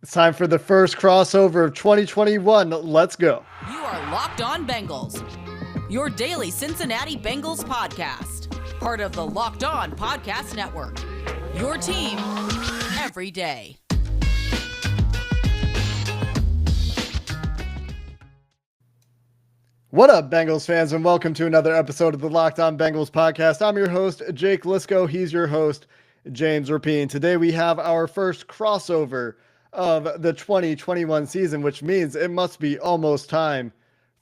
It's time for the first crossover of 2021. Let's go. You are Locked On Bengals, your daily Cincinnati Bengals podcast. Part of the Locked On Podcast Network, your team every day. What up, Bengals fans, and welcome to another episode of the Locked On Bengals podcast. I'm your host, Jake Liscow. He's your host, James Rapien. Today we have our first crossover of the 2021 season, which means it must be almost time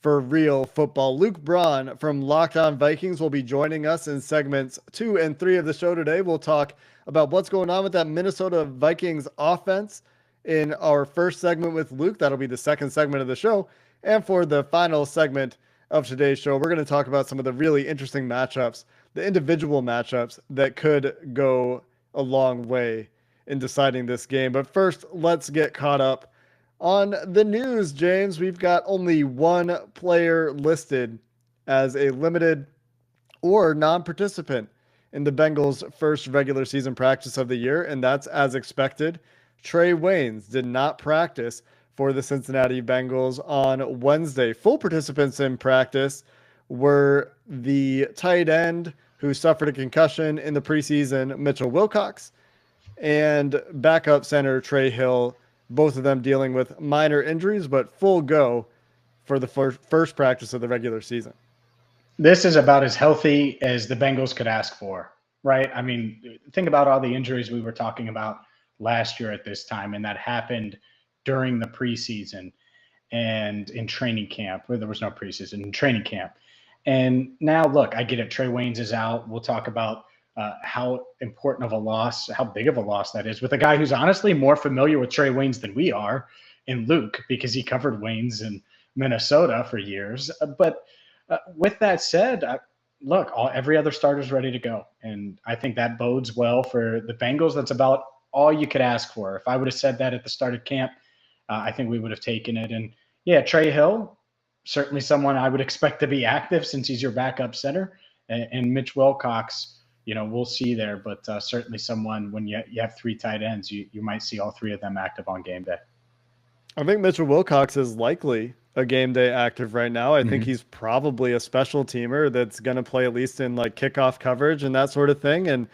for real football. Luke Braun from Locked On Vikings will be joining us in segments 2 and 3 of the show today. We'll talk about what's going on with that Minnesota Vikings offense in our first segment with Luke. That'll be the second segment of the show. And for the final segment of today's show, we're going to talk about some of the really interesting matchups, the individual matchups that could go a long way in deciding this game. But first, let's get caught up on the news, James. We've got only one player listed as a limited or non-participant in the Bengals' first regular season practice of the year, and that's as expected. Trey Waynes did not practice for the Cincinnati Bengals on Wednesday. Full participants in practice were the tight end who suffered a concussion in the preseason, Mitchell Wilcox, and backup center Trey Hill, both of them dealing with minor injuries, but full go for the first practice of the regular season. This is about as healthy as the Bengals could ask for, right? I mean, think about all the injuries we were talking about last year at this time, and that happened during the preseason and in training camp, where there was no preseason, in training camp. And now, look, I get it. Trey Waynes is out. We'll talk about how important of a loss, how big of a loss that is with a guy who's honestly more familiar with Trey Waynes than we are in Luke, because he covered Waynes in Minnesota for years. But with that said, look, every other starter's ready to go. And I think that bodes well for the Bengals. That's about all you could ask for. If I would have said that at the start of camp, I think we would have taken it. And yeah, Trey Hill, certainly someone I would expect to be active since he's your backup center. And Mitch Wilcox, we'll see there. But certainly someone, when you have three tight ends, you might see all three of them active on game day. I think Mitchell Wilcox is likely a game day active right now. I think he's probably a special teamer that's going to play at least in like kickoff coverage and that sort of thing. And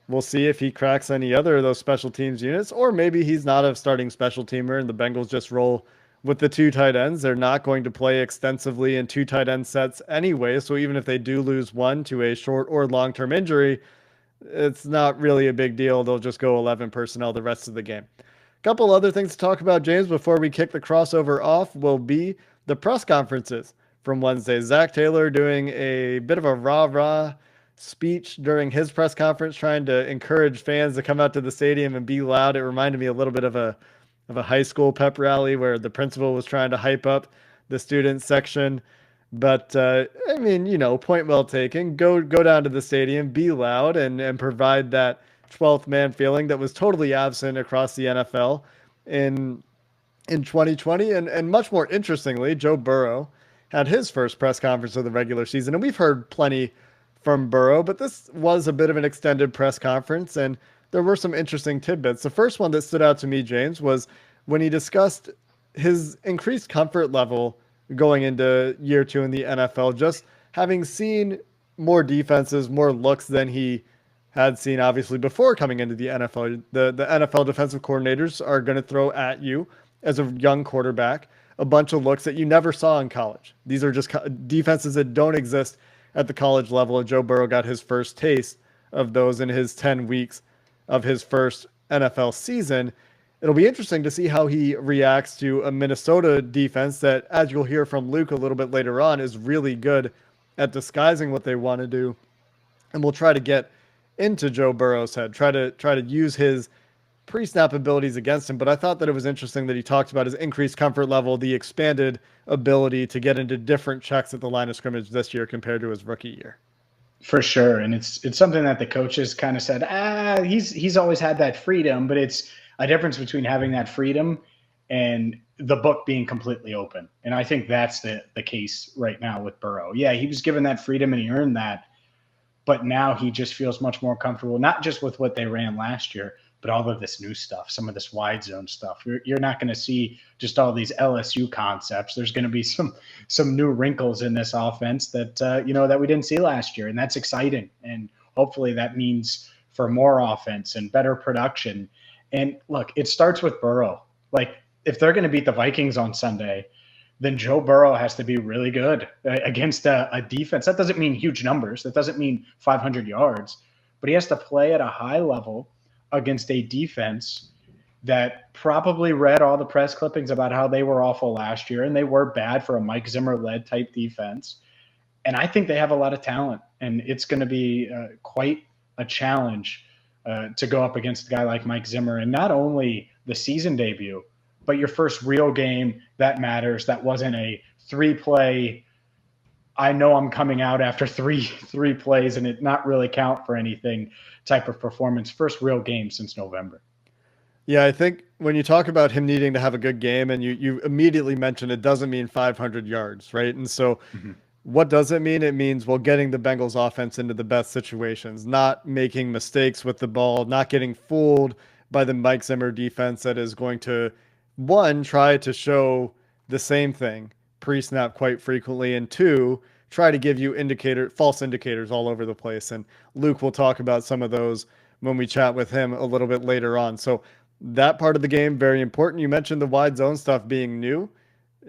we'll see if he cracks any other of those special teams units, or maybe he's not a starting special teamer and the Bengals just roll with the two tight ends. They're not going to play extensively in two tight end sets anyway. So even if they do lose one to a short or long-term injury, it's not really a big deal. They'll just go 11 personnel the rest of the game. A couple other things to talk about, James, before we kick the crossover off will be the press conferences from Wednesday. Zach Taylor doing a bit of a rah-rah speech during his press conference, trying to encourage fans to come out to the stadium and be loud. It reminded me a little bit of a high school pep rally where the principal was trying to hype up the student section. But point well taken. Go down to the stadium, be loud, and provide that 12th man feeling that was totally absent across the NFL in 2020. And much more interestingly, Joe Burrow had his first press conference of the regular season, and we've heard plenty from Burrow, but this was a bit of an extended press conference, and there were some interesting tidbits. The first one that stood out to me, James, was when he discussed his increased comfort level going into year 2 in the NFL, just having seen more defenses, more looks than he had seen, obviously, before coming into the NFL. The NFL defensive coordinators are going to throw at you, as a young quarterback, a bunch of looks that you never saw in college. These are just defenses that don't exist at the college level, and Joe Burrow got his first taste of those in his 10 weeks of his first NFL season. It'll be interesting to see how he reacts to a Minnesota defense that, as you'll hear from Luke a little bit later on, is really good at disguising what they want to do. And we'll try to get into Joe Burrow's head, try to use his pre-snap abilities against him. But I thought that it was interesting that he talked about his increased comfort level, the expanded ability to get into different checks at the line of scrimmage this year compared to his rookie year. For sure. And it's something that the coaches kind of said, he's always had that freedom, but it's a difference between having that freedom and the book being completely open. And I think that's the case right now with Burrow. Yeah, he was given that freedom and he earned that, but now he just feels much more comfortable, not just with what they ran last year, but all of this new stuff, some of this wide zone stuff. You're not going to see just all these LSU concepts. There's going to be some new wrinkles in this offense that that we didn't see last year, and that's exciting. And hopefully that means for more offense and better production. And look, it starts with Burrow. Like, if they're going to beat the Vikings on Sunday, then Joe Burrow has to be really good against a defense. That doesn't mean huge numbers. That doesn't mean 500 yards, but he has to play at a high level against a defense that probably read all the press clippings about how they were awful last year, and they were bad for a Mike Zimmer-led type defense. And I think they have a lot of talent, and it's going to be quite a challenge to go up against a guy like Mike Zimmer. And not only the season debut, but your first real game that matters. That wasn't a 3-play, I know I'm coming out after three plays and it not really count for anything type of performance. First real game since November. Yeah, I think when you talk about him needing to have a good game, and you immediately mentioned it doesn't mean 500 yards, right? And so what does it mean? It means, well, getting the Bengals offense into the best situations, not making mistakes with the ball, not getting fooled by the Mike Zimmer defense that is going to, one, try to show the same thing pre-snap quite frequently, and two, try to give you false indicators all over the place. And Luke will talk about some of those when we chat with him a little bit later on. So that part of the game, very important. You mentioned the wide zone stuff being new,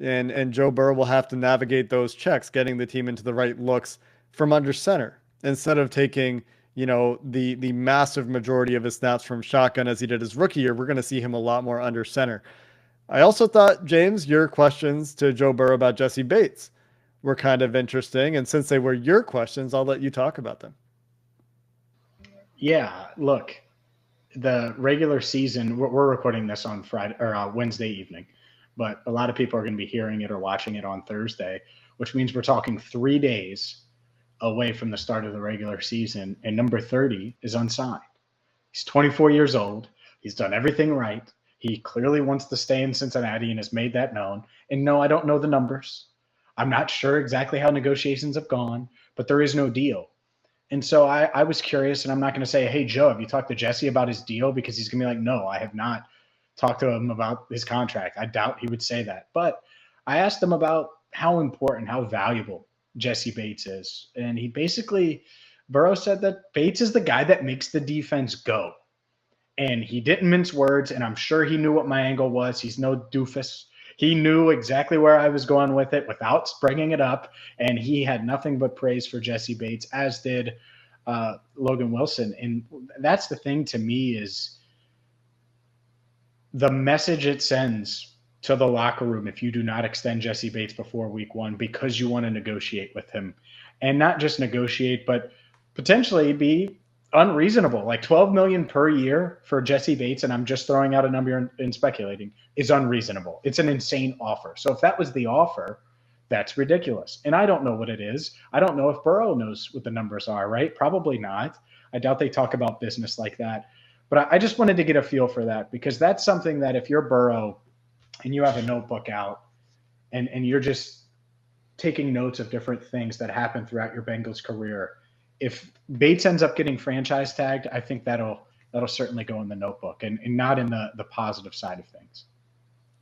and Joe Burrow will have to navigate those checks, getting the team into the right looks from under center instead of taking, the massive majority of his snaps from shotgun as he did his rookie year. We're going to see him a lot more under center. I also thought, James, your questions to Joe Burrow about Jesse Bates were kind of interesting. And since they were your questions, I'll let you talk about them. Yeah, look, the regular season, we're recording this on Friday or Wednesday evening, but a lot of people are going to be hearing it or watching it on Thursday, which means we're talking 3 days away from the start of the regular season. And number 30 is unsigned. He's 24 years old. He's done everything right. He clearly wants to stay in Cincinnati and has made that known. And no, I don't know the numbers. I'm not sure exactly how negotiations have gone, but there is no deal. And so I was curious, and I'm not going to say, hey, Joe, have you talked to Jesse about his deal? Because he's going to be like, no, I have not talked to him about his contract. I doubt he would say that. But I asked him about how important, how valuable Jesse Bates is. And he basically, Burrow said that Bates is the guy that makes the defense go. And he didn't mince words, and I'm sure he knew what my angle was. He's no doofus. He knew exactly where I was going with it without bringing it up, and he had nothing but praise for Jesse Bates, as did Logan Wilson. And that's the thing to me, is the message it sends to the locker room if you do not extend Jesse Bates before week 1 because you want to negotiate with him. And not just negotiate, but potentially be unreasonable. Like $12 million per year for Jesse Bates, and I'm just throwing out a number and speculating, is unreasonable. It's an insane offer. So if that was the offer, that's ridiculous. And I don't know what it is. I don't know if Burrow knows what the numbers are, right? Probably not. I doubt they talk about business like that. But I just wanted to get a feel for that, because that's something that if you're Burrow and you have a notebook out and you're just taking notes of different things that happen throughout your Bengals career, if Bates ends up getting franchise tagged, I think that'll certainly go in the notebook and not in the positive side of things.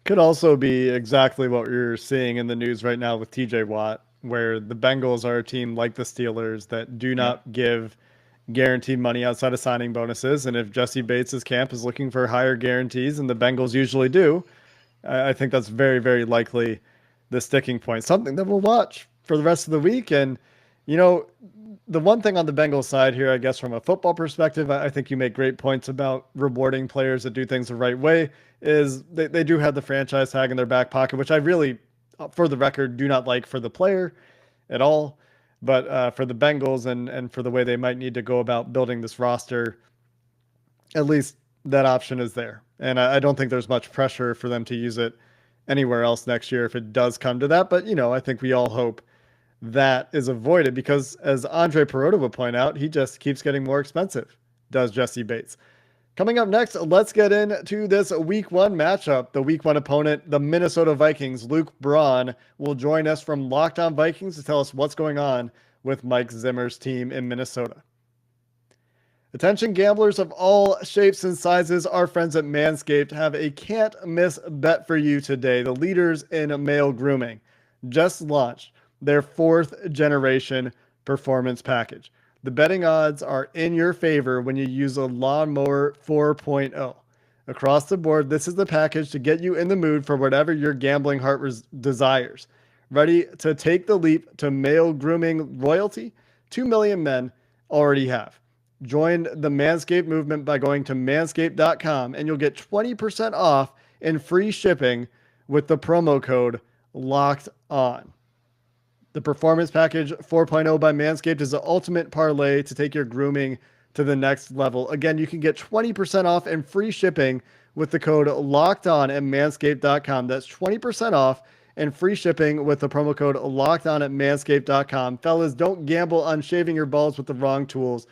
Could also be exactly what you're seeing in the news right now with TJ Watt, where the Bengals are a team like the Steelers that do not give guaranteed money outside of signing bonuses. And if Jesse Bates' camp is looking for higher guarantees, and the Bengals usually do, I think that's very, very likely the sticking point, something that we'll watch for the rest of the week. And, the one thing on the Bengals side here, I guess, from a football perspective, I think you make great points about rewarding players that do things the right way, is they do have the franchise tag in their back pocket, which I really, for the record, do not like for the player at all. But for the Bengals and for the way they might need to go about building this roster, at least that option is there. And I don't think there's much pressure for them to use it anywhere else next year if it does come to that. But, I think we all hope that is avoided, because as Andre Perota would point out, he just keeps getting more expensive, does Jesse Bates. Coming up next, let's get into this week 1 matchup. The week 1 opponent, the Minnesota Vikings. Luke Braun will join us from Locked On Vikings to tell us what's going on with Mike Zimmer's team in Minnesota. Attention gamblers of all shapes and sizes, our friends at Manscaped have a can't miss bet for you today. The leaders in male grooming just launched their 4th generation performance package. The betting odds are in your favor when you use a Lawnmower 4.0. Across the board, this is the package to get you in the mood for whatever your gambling heart desires. Ready to take the leap to male grooming royalty? 2 million men already have. Join the Manscaped movement by going to manscaped.com and you'll get 20% off and free shipping with the promo code Locked On. The Performance Package 4.0 by Manscaped is the ultimate parlay to take your grooming to the next level. Again, you can get 20% off and free shipping with the code Locked On at manscaped.com. That's 20% off and free shipping with the promo code Locked On at manscaped.com. Fellas, don't gamble on shaving your balls with the wrong tools.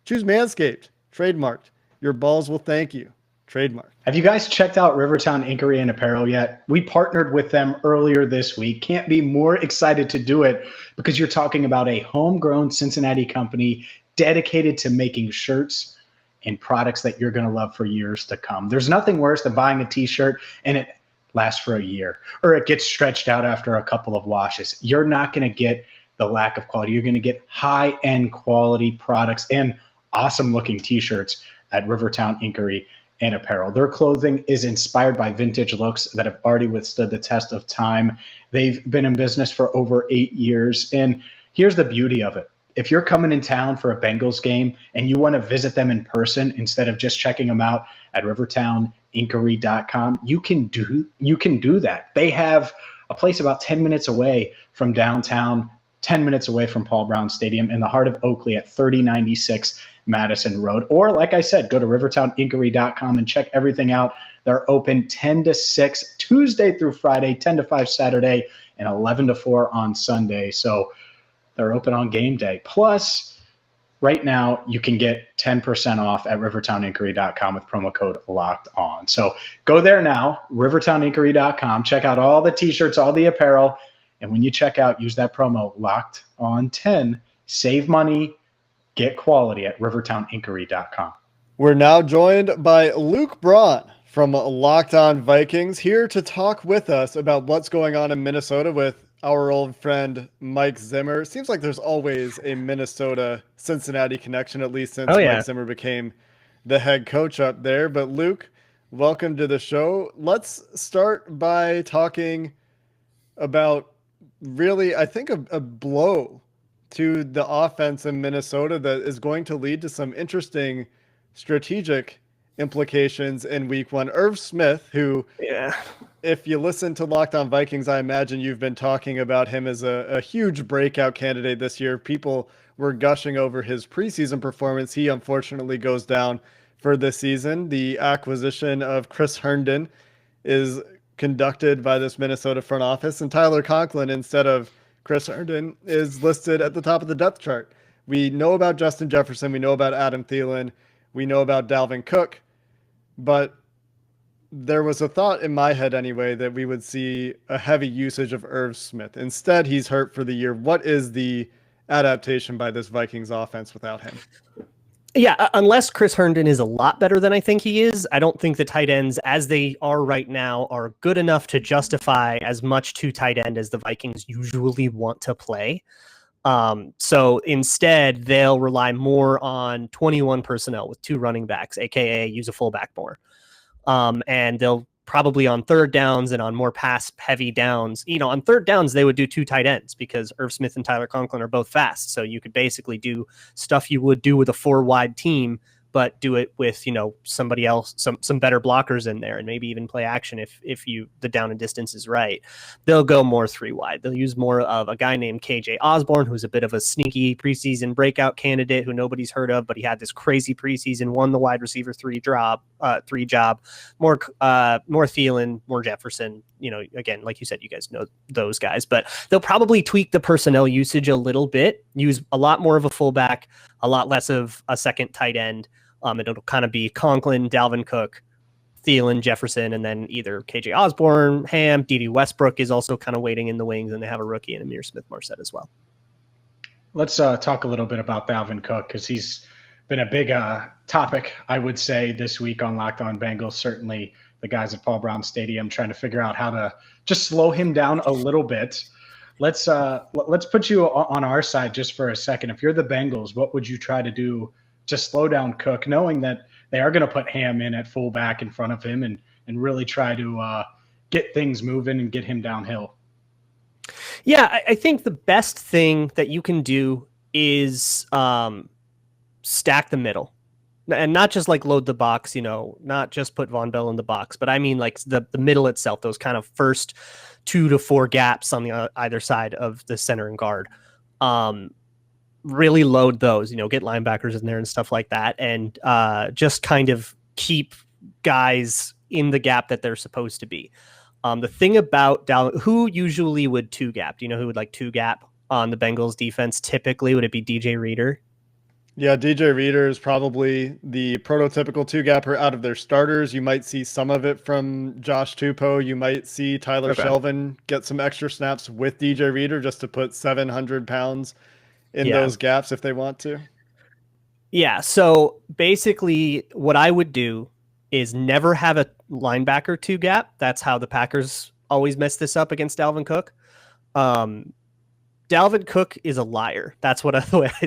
Choose Manscaped, trademarked. Your balls will thank you, trademarked. Have you guys checked out Rivertown Inkery and Apparel yet? We partnered with them earlier this week. Can't be more excited to do it because you're talking about a homegrown Cincinnati company dedicated to making shirts and products that you're going to love for years to come. There's nothing worse than buying a t-shirt and it lasts for a year or it gets stretched out after a couple of washes. You're not going to get the lack of quality. You're going to get high-end quality products and awesome looking t-shirts at Rivertown Inkery and Apparel. Their clothing is inspired by vintage looks that have already withstood the test of time. They've been in business for over 8 years. And here's the beauty of it. If you're coming in town for a Bengals game and you want to visit them in person instead of just checking them out at rivertowninkery.com, you can do that. They have a place about 10 minutes away from downtown, 10 minutes away from Paul Brown Stadium in the heart of Oakley at 3096 Madison Road. Or like I said, go to rivertowninkery.com and check everything out. They're open 10 to 6 Tuesday through Friday, 10 to 5 Saturday, and 11 to 4 on Sunday. So they're open on game day. Plus, right now, you can get 10% off at rivertowninkery.com with promo code Locked On. So go there now, rivertowninkery.com. Check out all the t-shirts, all the apparel. And when you check out, use that promo Locked On 10. Save money, get quality at rivertowninkery.com. We're now joined by Luke Braun from Locked On Vikings, here to talk with us about what's going on in Minnesota with our old friend Mike Zimmer. It seems like there's always a Minnesota-Cincinnati connection, at least since Mike Zimmer became the head coach up there. But Luke, welcome to the show. Let's start by talking about really, I think, a blow to the offense in Minnesota that is going to lead to some interesting strategic implications in week one. Irv Smith, who, if you listen to Locked On Vikings, I imagine you've been talking about him as a huge breakout candidate this year. People were gushing over his preseason performance. He unfortunately goes down for this season. The acquisition of Chris Herndon is conducted by this Minnesota front office, and Tyler Conklin, instead of Chris Herndon, is listed at the top of the depth chart. We know about Justin Jefferson. We know about Adam Thielen. We know about Dalvin Cook. But there was a thought in my head anyway that we would see a heavy usage of Irv Smith. Instead, he's hurt for the year. What is the adaptation by this Vikings offense without him? Yeah, unless Chris Herndon is a lot better than I think he is, I don't think the tight ends, as they are right now, are good enough to justify as much two tight end as the Vikings usually want to play. So instead, they'll rely more on 21 personnel with two running backs, aka use a fullback more. And they'll probably on third downs and on more pass heavy downs, on third downs, they would do two tight ends because Irv Smith and Tyler Conklin are both fast. So you could basically do stuff you would do with a 4-wide team, but do it with, somebody else, some better blockers in there, and maybe even play action if the down and distance is right. They'll go more 3-wide. They'll use more of a guy named KJ Osborne, who's a bit of a sneaky preseason breakout candidate who nobody's heard of, but he had this crazy preseason, won the wide receiver 3 job, more Thielen, more Jefferson. Again, like you said, you guys know those guys, but they'll probably tweak the personnel usage a little bit, use a lot more of a fullback, a lot less of a second tight end. It'll kind of be Conklin, Dalvin Cook, Thielen, Jefferson, and then either KJ Osborne, Ham, D.D. Westbrook is also kind of waiting in the wings, and they have a rookie in Amir Smith-Marset as well. Let's talk a little bit about Dalvin Cook because he's been a big topic, I would say, this week on Locked On Bengals. Certainly the guys at Paul Brown Stadium trying to figure out how to just slow him down a little bit. Let's put you on our side just for a second. If you're the Bengals, what would you try to do to slow down Cook, knowing that they are going to put Ham in at fullback in front of him and really try to get things moving and get him downhill? Yeah, I think the best thing that you can do is stack the middle, and not just like load the box, not just put Von Bell in the box, but I mean like the middle itself, those kind of first 2 to 4 gaps on the either side of the center and guard. Really load those, get linebackers in there and stuff like that, and just kind of keep guys in the gap that they're supposed to be. The thing about Dalvin, who usually would 2-gap? Do you know who would like 2-gap on the Bengals defense? Typically, would it be DJ Reader? Yeah, DJ Reader is probably the prototypical 2-gapper out of their starters. You might see some of it from Josh Tupou. You might see Tyler Shelvin get some extra snaps with DJ Reader just to put 700 pounds in those gaps if they want to. Yeah, so basically what I would do is never have a linebacker 2-gap. That's how the Packers always mess this up against Dalvin Cook. Dalvin Cook is a liar. That's what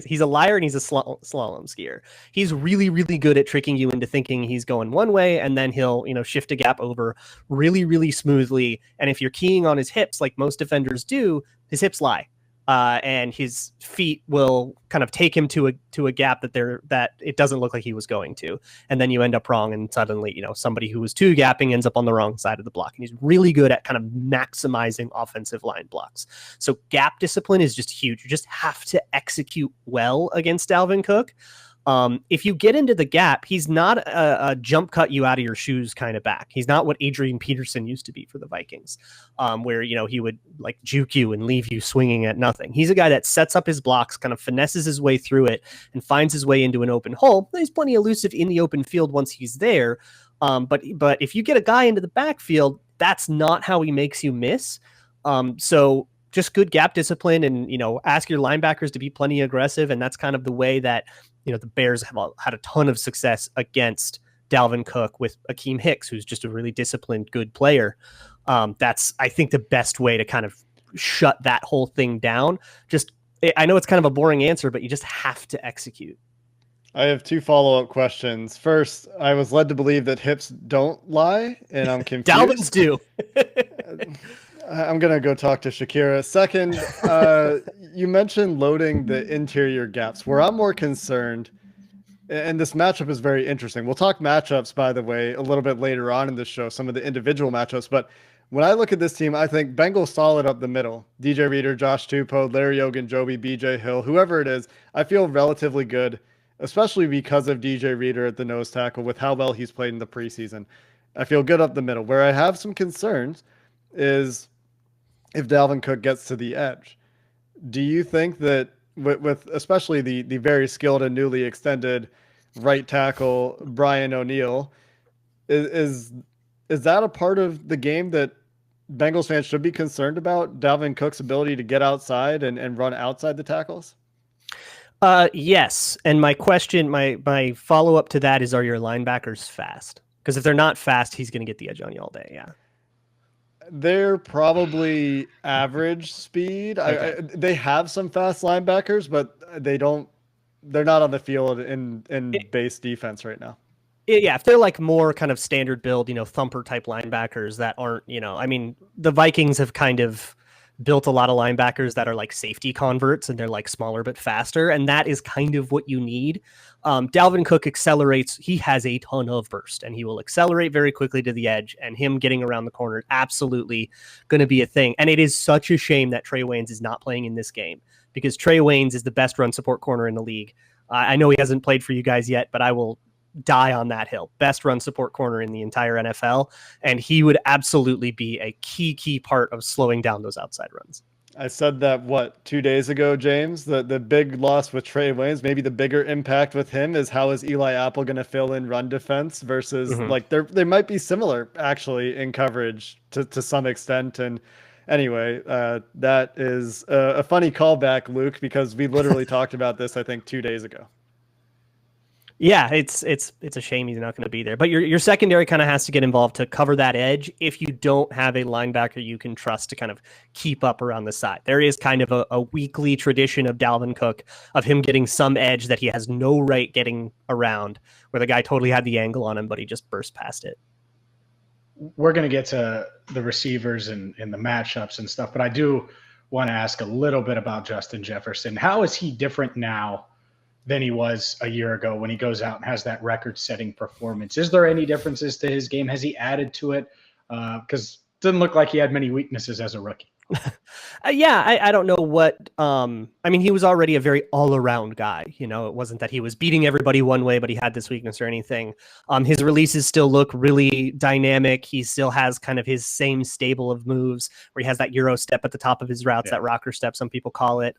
he's a liar, and he's a slalom skier. He's really, really good at tricking you into thinking he's going one way, and then he'll, shift a gap over really, really smoothly. And if you're keying on his hips, like most defenders do, his hips lie. And his feet will kind of take him to a gap that it doesn't look like he was going to, and then you end up wrong, and suddenly somebody who was 2-gapping ends up on the wrong side of the block. And he's really good at kind of maximizing offensive line blocks. So gap discipline is just huge. You just have to execute well against Dalvin Cook. If you get into the gap, he's not a jump cut you out of your shoes kind of back. He's not what Adrian Peterson used to be for the Vikings, where, he would like juke you and leave you swinging at nothing. He's a guy that sets up his blocks, kind of finesses his way through it, and finds his way into an open hole. He's plenty elusive in the open field once he's there. But if you get a guy into the backfield, that's not how he makes you miss. So just good gap discipline, and, ask your linebackers to be plenty aggressive. And that's kind of the way that, the Bears have had a ton of success against Dalvin Cook with Akeem Hicks, who's just a really disciplined, good player. That's, I think, the best way to kind of shut that whole thing down. I know it's kind of a boring answer, but you just have to execute. I have 2 follow-up questions. First, I was led to believe that hips don't lie, and I'm confused. Dalvin's do. I'm going to go talk to Shakira. Second, you mentioned loading the interior gaps. Where I'm more concerned, and this matchup is very interesting. We'll talk matchups, by the way, a little bit later on in the show, some of the individual matchups. But when I look at this team, I think Bengals solid up the middle. DJ Reader, Josh Tupou, Larry Ogunjobi, BJ Hill, whoever it is, I feel relatively good, especially because of DJ Reader at the nose tackle with how well he's played in the preseason. I feel good up the middle. Where I have some concerns is if Dalvin Cook gets to the edge. Do you think that with especially the very skilled and newly extended right tackle Brian O'Neill, is that a part of the game that Bengals fans should be concerned about, Dalvin Cook's ability to get outside and run outside the tackles? Yes. And my question, my follow-up to that is, are your linebackers fast? Because if they're not fast, he's going to get the edge on you all day. Yeah. They're probably average speed. Okay. They have some fast linebackers, but they're not on the field in base defense right now. Yeah, if they're like more kind of standard build, thumper type linebackers that aren't, the Vikings have kind of built a lot of linebackers that are like safety converts, and they're like smaller but faster, and that is kind of what you need. Dalvin Cook accelerates. He has a ton of burst, and he will accelerate very quickly to the edge, and him getting around the corner, absolutely going to be a thing. And it is such a shame that Trey Waynes is not playing in this game, because Trey Waynes is the best run support corner in the league. I know he hasn't played for you guys yet, but I will die on that hill. Best run support corner in the entire NFL, and he would absolutely be a key part of slowing down those outside runs. I said that 2 days ago, James. The big loss with Trey Waynes, maybe the bigger impact with him is how is Eli Apple going to fill in run defense versus they might be similar actually in coverage to some extent. And anyway, that is a funny callback, Luke, because we literally talked about this, I think, 2 days ago. Yeah, it's a shame he's not going to be there. But your secondary kind of has to get involved to cover that edge if you don't have a linebacker you can trust to kind of keep up around the side. There is kind of a weekly tradition of Dalvin Cook, of him getting some edge that he has no right getting around, where the guy totally had the angle on him, but he just burst past it. We're going to get to the receivers and the matchups and stuff, but I do want to ask a little bit about Justin Jefferson. How is he different now than he was a year ago when he goes out and has that record-setting performance? Is there any differences to his game? Has he added to it? Because it doesn't look like he had many weaknesses as a rookie. I don't know what. I mean, he was already a very all-around guy. You know, it wasn't that he was beating everybody one way, but he had this weakness or anything. His releases still look really dynamic. He still has kind of his same stable of moves where he has that Euro step at the top of his routes, that rocker step, some people call it.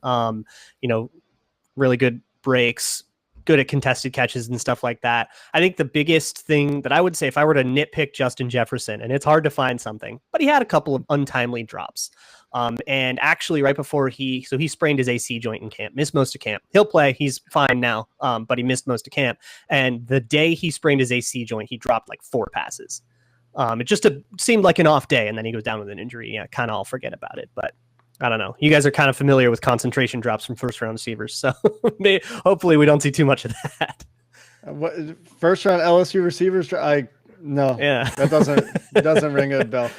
Really good breaks, good at contested catches and stuff like that. I think the biggest thing that I would say, if I were to nitpick Justin Jefferson, and it's hard to find something, but he had a couple of untimely drops. And actually right before he sprained his AC joint in camp, missed most of camp. He'll play. He's fine now. But he missed most of camp. And the day he sprained his AC joint, he dropped like 4 passes. It just seemed like an off day. And then he goes down with an injury. Yeah, kind of all forget about it. But I don't know. You guys are kind of familiar with concentration drops from first round receivers. So hopefully we don't see too much of that. First round LSU receivers? No. Yeah. That doesn't ring a bell.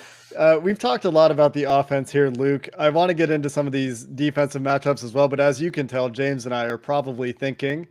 We've talked a lot about the offense here, Luke. I want to get into some of these defensive matchups as well, but as you can tell, James and I are probably thinking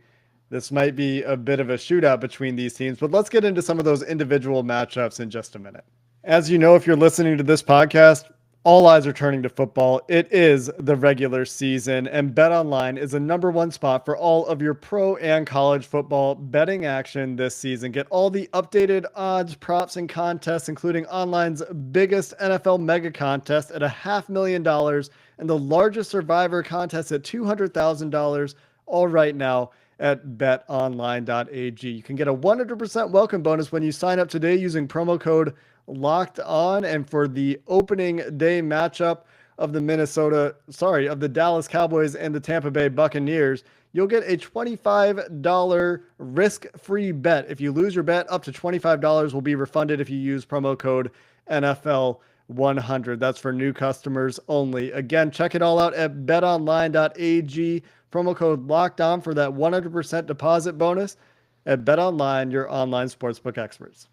this might be a bit of a shootout between these teams, but let's get into some of those individual matchups in just a minute. As you know, if you're listening to this podcast, all eyes are turning to football. It is the regular season, and BetOnline is the #1 spot for all of your pro and college football betting action this season. Get all the updated odds, props, and contests, including online's biggest NFL mega contest at $500,000 and the largest survivor contest at $200,000, all right now at betonline.ag. You can get a 100% welcome bonus when you sign up today using promo code Locked On. And for the opening day matchup of the Dallas Cowboys and the Tampa Bay Buccaneers, you'll get a $25 risk-free bet. If you lose your bet, up to $25 will be refunded if you use promo code NFL100. That's for new customers only. Again, check it all out at betonline.ag. Promo code Locked On for that 100% deposit bonus at BetOnline, your online sportsbook experts.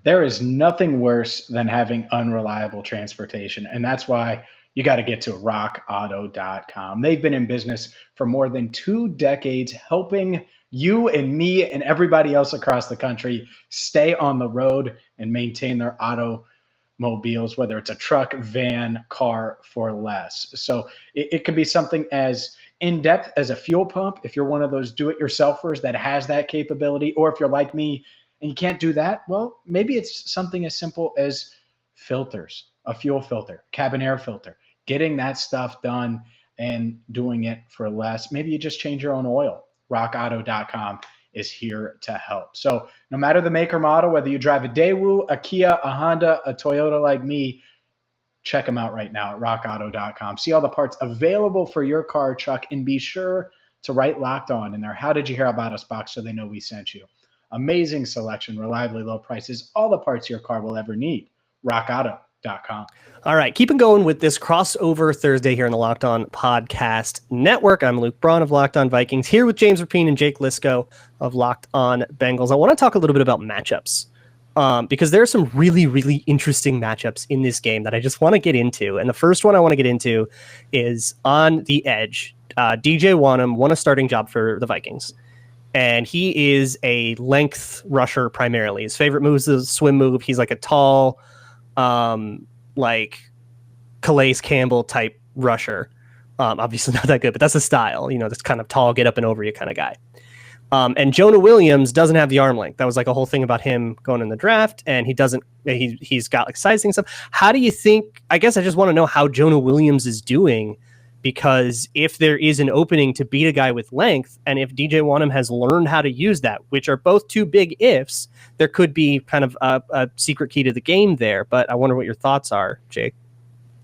There is nothing worse than having unreliable transportation, and that's why you got to get to rockauto.com. They've been in business for more than 2 decades, helping you and me and everybody else across the country stay on the road and maintain their automobiles, whether it's a truck, van, car, for less. So it could be something as in-depth as a fuel pump, if you're one of those do-it-yourselfers that has that capability, or if you're like me, and you can't do that, well, maybe it's something as simple as filters, a fuel filter, cabin air filter, getting that stuff done and doing it for less. Maybe you just change your own oil. RockAuto.com is here to help. So no matter the make or model, whether you drive a Daewoo, a Kia, a Honda, a Toyota like me, check them out right now at RockAuto.com. See all the parts available for your car or truck, and be sure to write Locked On in there. How did you hear about us box so they know we sent you? Amazing selection, reliably low prices, all the parts your car will ever need. RockAuto.com. All right, keeping going with this crossover Thursday here in the Locked On Podcast Network. I'm Luke Braun of Locked On Vikings, here with James Rapien and Jake Liscow of Locked On Bengals. I want to talk a little bit about matchups because there are some really, really interesting matchups in this game that I just want to get into. And the first one I want to get into is on the edge. DJ Wonnum won a starting job for the Vikings. And he is a length rusher primarily. His favorite move is the swim move. He's like a tall, like Calais Campbell type rusher. Obviously not that good, but that's a style. This kind of tall, get up and over you kind of guy. And Jonah Williams doesn't have the arm length. That was like a whole thing about him going in the draft, and he's got like sizing stuff. How do you think? I guess I just want to know how Jonah Williams is doing. Because if there is an opening to beat a guy with length, and if DJ Wonnum has learned how to use that, which are both 2 big ifs, there could be kind of a secret key to the game there. But I wonder what your thoughts are, Jake.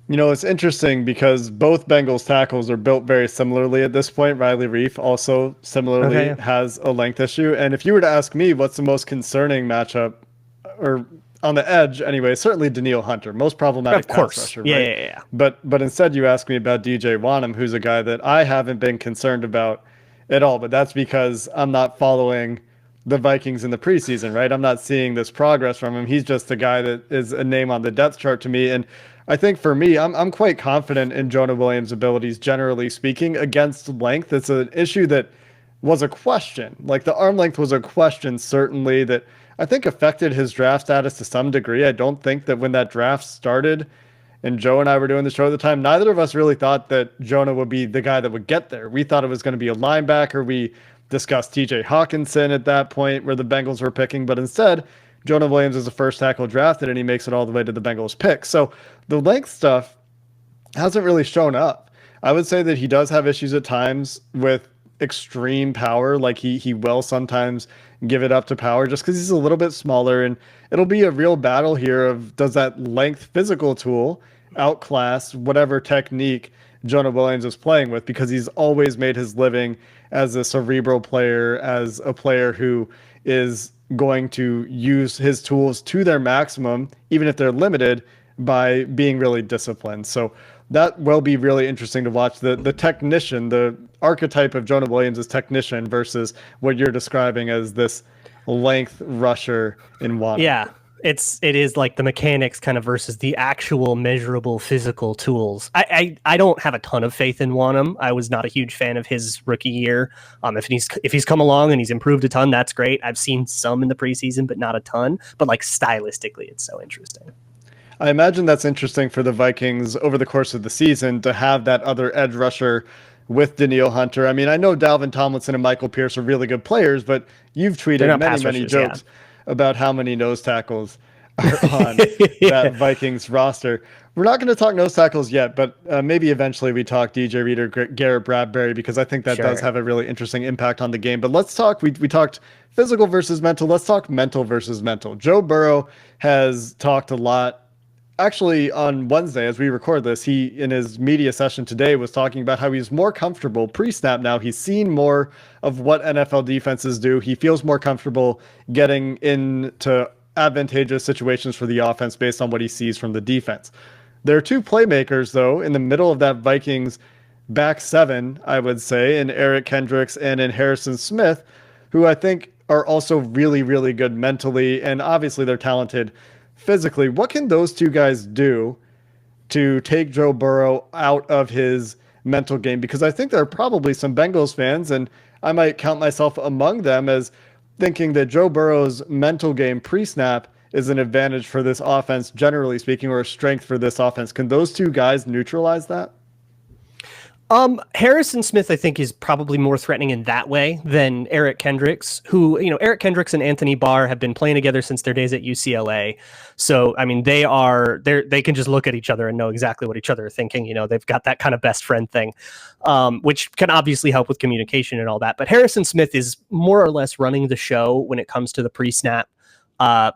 It's interesting because both Bengals tackles are built very similarly at this point. Riley Reif also similarly has a length issue. And if you were to ask me what's the most concerning matchup, or on the edge anyway, certainly Danielle Hunter, most problematic pass rusher, right? Yeah. But instead you ask me about DJ Wanham, who's a guy that I haven't been concerned about at all. But that's because I'm not following the Vikings in the preseason, right? I'm not seeing this progress from him. He's just a guy that is a name on the depth chart to me. And I think for me, I'm quite confident in Jonah Williams' abilities, generally speaking, against length. It's an issue that was a question. Like the arm length was a question, certainly, that I think affected his draft status to some degree. I don't think that when that draft started and Joe and I were doing the show at the time, neither of us really thought that Jonah would be the guy that would get there. We thought it was going to be a linebacker. We discussed TJ Hawkinson at that point where the Bengals were picking, but instead Jonah Williams is the first tackle drafted and he makes it all the way to the Bengals pick. So the length stuff hasn't really shown up. I would say that he does have issues at times with extreme power. Like he will sometimes give it up to power just because he's a little bit smaller, and it'll be a real battle here of does that length physical tool outclass whatever technique Jonah Williams is playing with, because he's always made his living as a cerebral player, as a player who is going to use his tools to their maximum, even if they're limited, by being really disciplined. So that will be really interesting to watch. The technician, the archetype of Jonah Williams as technician versus what you're describing as this length rusher in one. Yeah. It is like the mechanics kind of versus the actual measurable physical tools. I don't have a ton of faith in Wanham. I was not a huge fan of his rookie year. If he's come along and he's improved a ton, that's great. I've seen some in the preseason, but not a ton. But like stylistically, it's so interesting. I imagine that's interesting for the Vikings over the course of the season to have that other edge rusher with Danielle Hunter. I mean, I know Dalvin Tomlinson and Michael Pierce are really good players, but you've tweeted many jokes about how many nose tackles are on that Vikings roster. We're not going to talk nose tackles yet, but maybe eventually we talk DJ Reader, Garrett Bradbury, because I think that does have a really interesting impact on the game. But let's talk, we talked physical versus mental. Let's talk mental versus mental. Joe Burrow has talked a lot. Actually, on Wednesday, as we record this, he, in his media session today, was talking about how he's more comfortable pre-snap now. He's seen more of what NFL defenses do. He feels more comfortable getting into advantageous situations for the offense based on what he sees from the defense. There are two playmakers, though, in the middle of that Vikings back seven, I would say, in Eric Kendricks and in Harrison Smith, who I think are also really, really good mentally, and obviously they're talented physically. What can those two guys do to take Joe Burrow out of his mental game? Because I think there are probably some Bengals fans, and I might count myself among them, as thinking that Joe Burrow's mental game pre-snap is an advantage for this offense, generally speaking, or a strength for this offense. Can those two guys neutralize that? Harrison Smith, I think, is probably more threatening in that way than Eric Kendricks, who, Eric Kendricks and Anthony Barr have been playing together since their days at UCLA. So, I mean, they can just look at each other and know exactly what each other are thinking. They've got that kind of best friend thing, which can obviously help with communication and all that. But Harrison Smith is more or less running the show when it comes to the pre-snap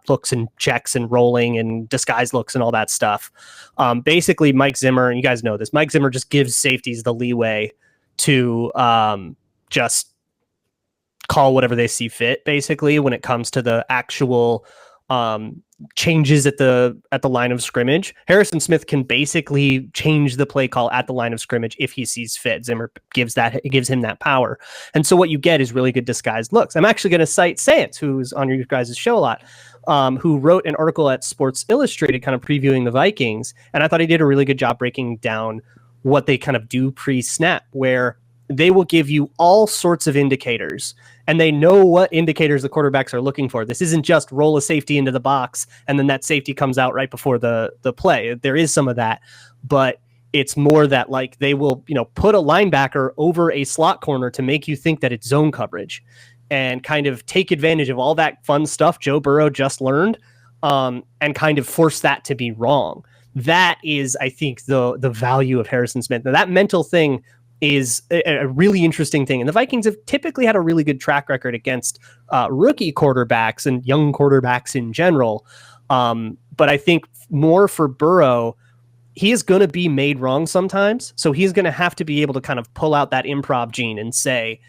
looks and checks and rolling and disguise looks and all that stuff. Basically, Mike Zimmer, and you guys know this, Mike Zimmer just gives safeties the leeway to just call whatever they see fit, basically, when it comes to the actual changes at the line of scrimmage. Harrison Smith can basically change the play call at the line of scrimmage if he sees fit. Zimmer gives him that power. And so what you get is really good disguised looks. I'm actually going to cite Sans, who's on your guys' show a lot, who wrote an article at Sports Illustrated kind of previewing the Vikings. And I thought he did a really good job breaking down what they kind of do pre-snap, where they will give you all sorts of indicators, and they know what indicators the quarterbacks are looking for. This isn't just roll a safety into the box and then that safety comes out right before the play. There is some of that, but it's more that like they will, put a linebacker over a slot corner to make you think that it's zone coverage and kind of take advantage of all that fun stuff Joe Burrow just learned, and kind of force that to be wrong. That is, I think, the value of Harrison Smith. Now, that mental thing is a really interesting thing. And the Vikings have typically had a really good track record against rookie quarterbacks and young quarterbacks in general. But I think more for Burrow, he is going to be made wrong sometimes. So he's going to have to be able to kind of pull out that improv gene and say,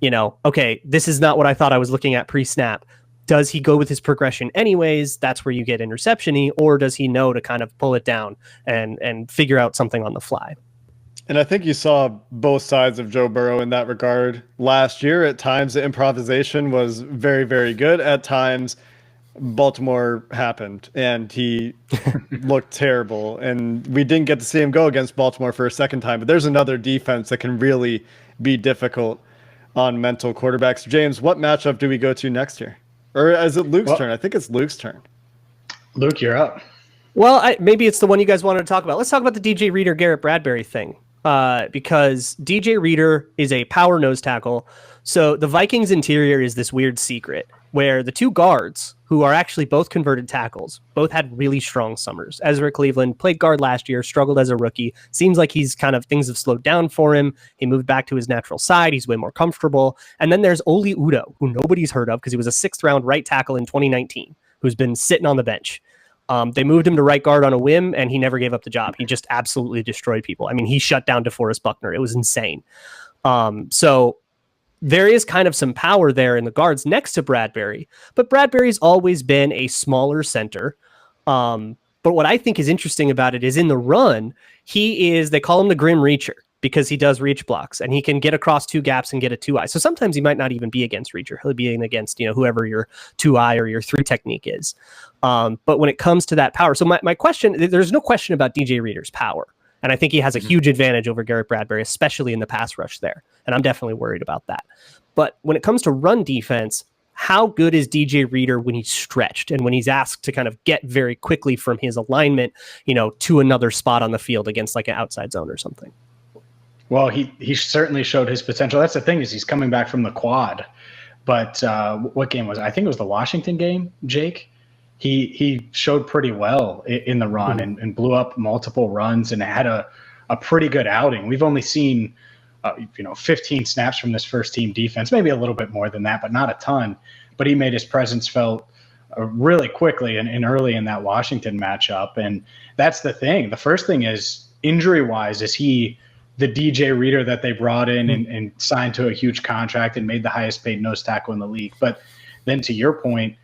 okay, this is not what I thought I was looking at pre-snap. Does he go with his progression anyways? That's where you get interception-y, or does he know to kind of pull it down and figure out something on the fly? And I think you saw both sides of Joe Burrow in that regard last year. At times, the improvisation was very, very good. At times, Baltimore happened and he looked terrible. And we didn't get to see him go against Baltimore for a second time. But there's another defense that can really be difficult on mental quarterbacks. James, what matchup do we go to next year? Or is it Luke's turn? I think it's Luke's turn. Luke, you're up. Well, maybe it's the one you guys wanted to talk about. Let's talk about the DJ Reader, Garrett Bradbury thing. Because DJ Reader is a power nose tackle. So the Vikings interior is this weird secret where the two guards, who are actually both converted tackles, both had really strong summers. Ezra Cleveland played guard last year, struggled as a rookie. Seems like things have slowed down for him. He moved back to his natural side. He's way more comfortable. And then there's Oli Udoh, who nobody's heard of because he was a 6th round right tackle in 2019, who's been sitting on the bench. They moved him to right guard on a whim, and he never gave up the job. He just absolutely destroyed people. I mean, he shut down DeForest Buckner. It was insane. So there is kind of some power there in the guards next to Bradbury, but Bradbury's always been a smaller center. But what I think is interesting about it is in the run, they call him the Grim Reacher because he does reach blocks and he can get across 2 gaps and get a 2-eye. So sometimes he might not even be against Reacher. He'll be against, whoever your 2-eye or your 3 technique is. But when it comes to that power, so my question, there's no question about DJ Reader's power. And I think he has a huge advantage over Garrett Bradbury, especially in the pass rush there. And I'm definitely worried about that. But when it comes to run defense, how good is DJ Reader when he's stretched and when he's asked to kind of get very quickly from his alignment, to another spot on the field against like an outside zone or something? Well, he certainly showed his potential. That's the thing, is he's coming back from the quad. But what game was it? I think it was the Washington game, Jake. He showed pretty well in the run and blew up multiple runs and had a pretty good outing. We've only seen 15 snaps from this first team defense, maybe a little bit more than that, but not a ton. But he made his presence felt really quickly and early in that Washington matchup. And that's the thing. The first thing is, injury-wise, is he the DJ Reader that they brought in and signed to a huge contract and made the highest paid nose tackle in the league? But then to your point,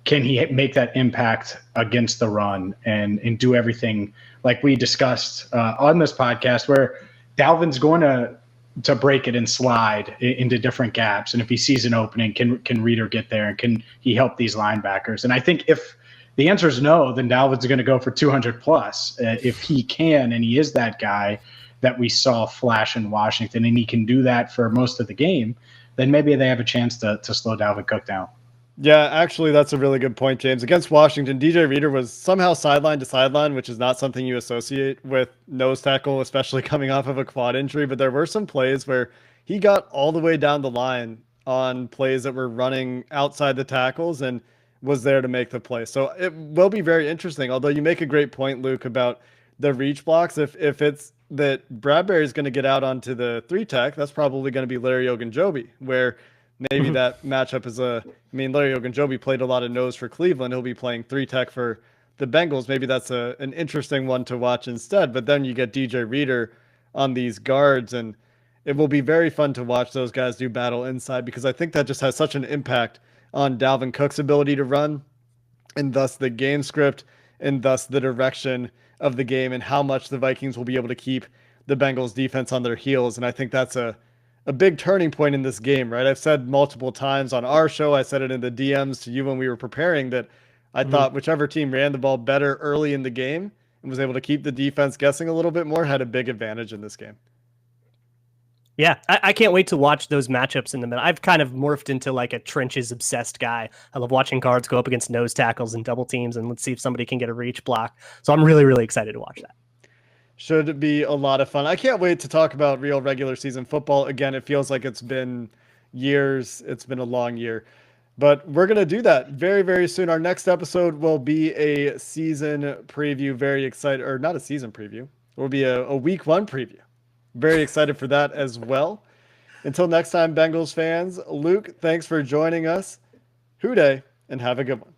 can he make that impact against the run and do everything like we discussed on this podcast, where Dalvin's going to break it and slide into different gaps? And if he sees an opening, can Reader get there? And can he help these linebackers? And I think if the answer is no, then Dalvin's going to go for 200 plus. If he can, and he is that guy that we saw flash in Washington, and he can do that for most of the game, then maybe they have a chance to slow Dalvin Cook down. Yeah, actually, that's a really good point, James. Against Washington, DJ Reader was somehow sideline to sideline, which is not something you associate with nose tackle, especially coming off of a quad injury. But there were some plays where he got all the way down the line on plays that were running outside the tackles and was there to make the play. So it will be very interesting, although you make a great point, Luke, about the reach blocks. If it's that Bradbury is going to get out onto the 3-tech, that's probably going to be Larry Ogunjobi, where maybe that matchup is Larry Ogunjobi played a lot of nose for Cleveland. He'll be playing 3-tech for the Bengals. Maybe that's an interesting one to watch instead. But then you get DJ Reader on these guards, and it will be very fun to watch those guys do battle inside, because I think that just has such an impact on Dalvin Cook's ability to run, and thus the game script, and thus the direction of the game, and how much the Vikings will be able to keep the Bengals defense on their heels. And I think that's a big turning point in this game, right? I've said multiple times on our show, I said it in the DMs to you when we were preparing, that I thought whichever team ran the ball better early in the game and was able to keep the defense guessing a little bit more had a big advantage in this game. Yeah, I can't wait to watch those matchups in the middle. I've kind of morphed into like a trenches obsessed guy. I love watching guards go up against nose tackles and double teams, and let's see if somebody can get a reach block. So I'm really, really excited to watch that. Should be a lot of fun. I can't wait to talk about real regular season football. Again, it feels like it's been years. It's been a long year. But we're going to do that very, very soon. Our next episode will be a season preview. Very excited. Or not a season preview. It will be a week 1 preview. Very excited for that as well. Until next time, Bengals fans, Luke, thanks for joining us. Hoo day, and have a good one.